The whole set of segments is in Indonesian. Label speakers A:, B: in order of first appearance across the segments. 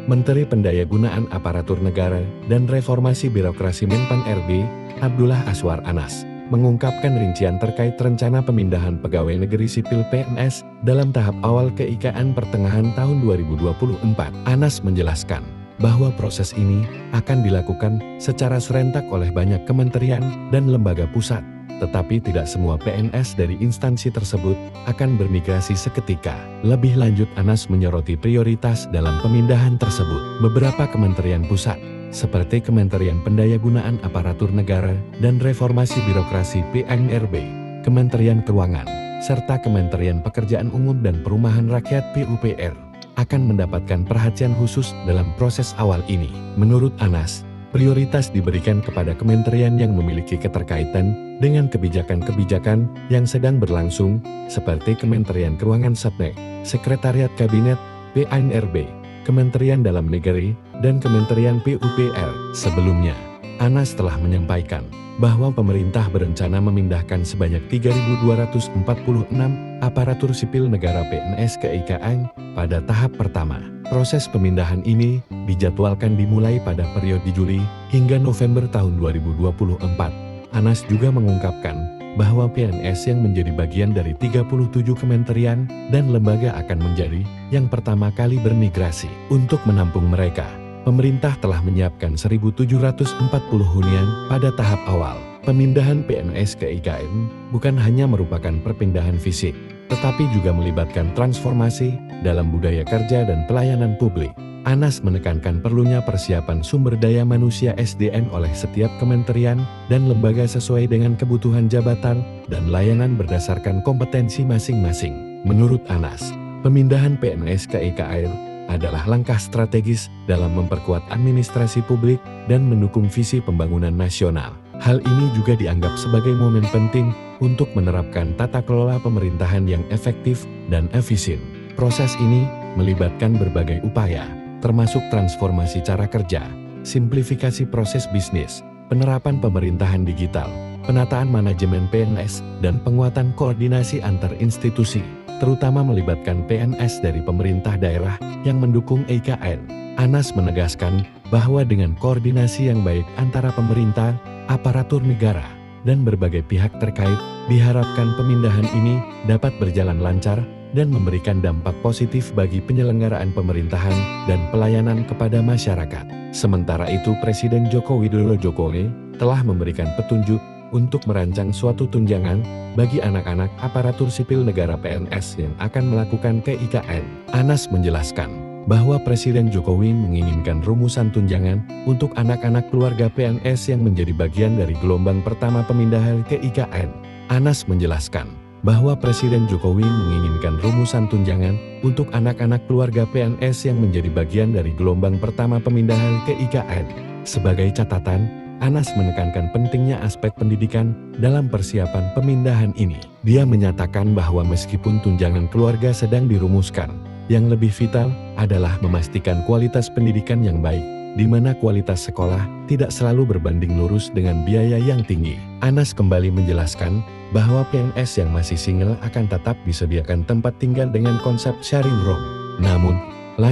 A: Menteri Pendayagunaan Aparatur Negara dan Reformasi Birokrasi Menpan RB, Abdullah Azwar Anas, mengungkapkan rincian terkait rencana pemindahan pegawai negeri sipil PNS dalam tahap awal ke IKN pertengahan tahun 2024. Anas menjelaskan bahwa proses ini akan dilakukan secara serentak oleh banyak kementerian dan lembaga pusat, tetapi tidak semua PNS dari instansi tersebut akan bermigrasi seketika. Lebih lanjut, Anas menyoroti prioritas dalam pemindahan tersebut. Beberapa kementerian pusat, seperti Kementerian Pendayagunaan Aparatur Negara dan Reformasi Birokrasi PNRB, Kementerian Keuangan, serta Kementerian Pekerjaan Umum dan Perumahan Rakyat PUPR, akan mendapatkan perhatian khusus dalam proses awal ini. Menurut Anas, prioritas diberikan kepada kementerian yang memiliki keterkaitan dengan kebijakan-kebijakan yang sedang berlangsung, seperti Kementerian Keuangan Setnek, Sekretariat Kabinet, PNRB, Kementerian Dalam Negeri, dan Kementerian PUPR. Sebelumnya, Anas telah menyampaikan bahwa pemerintah berencana memindahkan sebanyak 3.246 aparatur sipil negara PNS ke IKN pada tahap pertama. Proses pemindahan ini dijadwalkan dimulai pada periode Juli hingga November tahun 2024. Anas juga mengungkapkan bahwa PNS yang menjadi bagian dari 37 kementerian dan lembaga akan menjadi yang pertama kali bermigrasi. Untuk menampung mereka, pemerintah telah menyiapkan 1.740 hunian pada tahap awal. Pemindahan PNS ke IKN bukan hanya merupakan perpindahan fisik, tetapi juga melibatkan transformasi dalam budaya kerja dan pelayanan publik. Anas menekankan perlunya persiapan sumber daya manusia SDM oleh setiap kementerian dan lembaga sesuai dengan kebutuhan jabatan dan layanan berdasarkan kompetensi masing-masing. Menurut Anas, pemindahan PNS ke IKN adalah langkah strategis dalam memperkuat administrasi publik dan mendukung visi pembangunan nasional. Hal ini juga dianggap sebagai momen penting untuk menerapkan tata kelola pemerintahan yang efektif dan efisien. Proses ini melibatkan berbagai upaya, termasuk transformasi cara kerja, simplifikasi proses bisnis, penerapan pemerintahan digital, penataan manajemen PNS, dan penguatan koordinasi antar institusi, terutama melibatkan PNS dari pemerintah daerah yang mendukung IKN. Anas menegaskan bahwa dengan koordinasi yang baik antara pemerintah, aparatur negara, dan berbagai pihak terkait, diharapkan pemindahan ini dapat berjalan lancar dan memberikan dampak positif bagi penyelenggaraan pemerintahan dan pelayanan kepada masyarakat. Sementara itu, Presiden Joko Widodo telah memberikan petunjuk untuk merancang suatu tunjangan bagi anak-anak aparatur sipil negara PNS yang akan melakukan ke IKN. Anas menjelaskan bahwa Presiden Jokowi menginginkan rumusan tunjangan untuk anak-anak keluarga PNS yang menjadi bagian dari gelombang pertama pemindahan ke IKN. Anas menjelaskan bahwa Presiden Jokowi menginginkan rumusan tunjangan untuk anak-anak keluarga PNS yang menjadi bagian dari gelombang pertama pemindahan ke IKN. Sebagai catatan, Anas menekankan pentingnya aspek pendidikan dalam persiapan pemindahan ini. Dia menyatakan bahwa meskipun tunjangan keluarga sedang dirumuskan, yang lebih vital adalah memastikan kualitas pendidikan yang baik, di mana kualitas sekolah tidak selalu berbanding lurus dengan biaya yang tinggi. Anas kembali menjelaskan bahwa PNS yang masih single akan tetap disediakan tempat tinggal dengan konsep sharing room. Namun,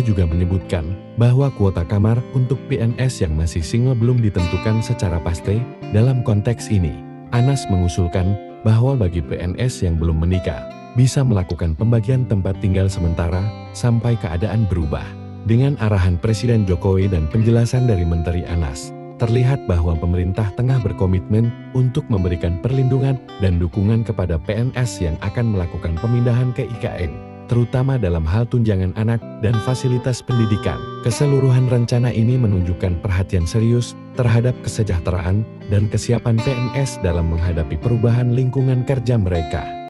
A: juga menyebutkan bahwa kuota kamar untuk PNS yang masih single belum ditentukan secara pasti. Dalam konteks ini, Anas mengusulkan bahwa bagi PNS yang belum menikah, bisa melakukan pembagian tempat tinggal sementara sampai keadaan berubah. Dengan arahan Presiden Jokowi dan penjelasan dari Menteri Anas, terlihat bahwa pemerintah tengah berkomitmen untuk memberikan perlindungan dan dukungan kepada PNS yang akan melakukan pemindahan ke IKN, terutama dalam hal tunjangan anak dan fasilitas pendidikan. Keseluruhan rencana ini menunjukkan perhatian serius terhadap kesejahteraan dan kesiapan PNS dalam menghadapi perubahan lingkungan kerja mereka.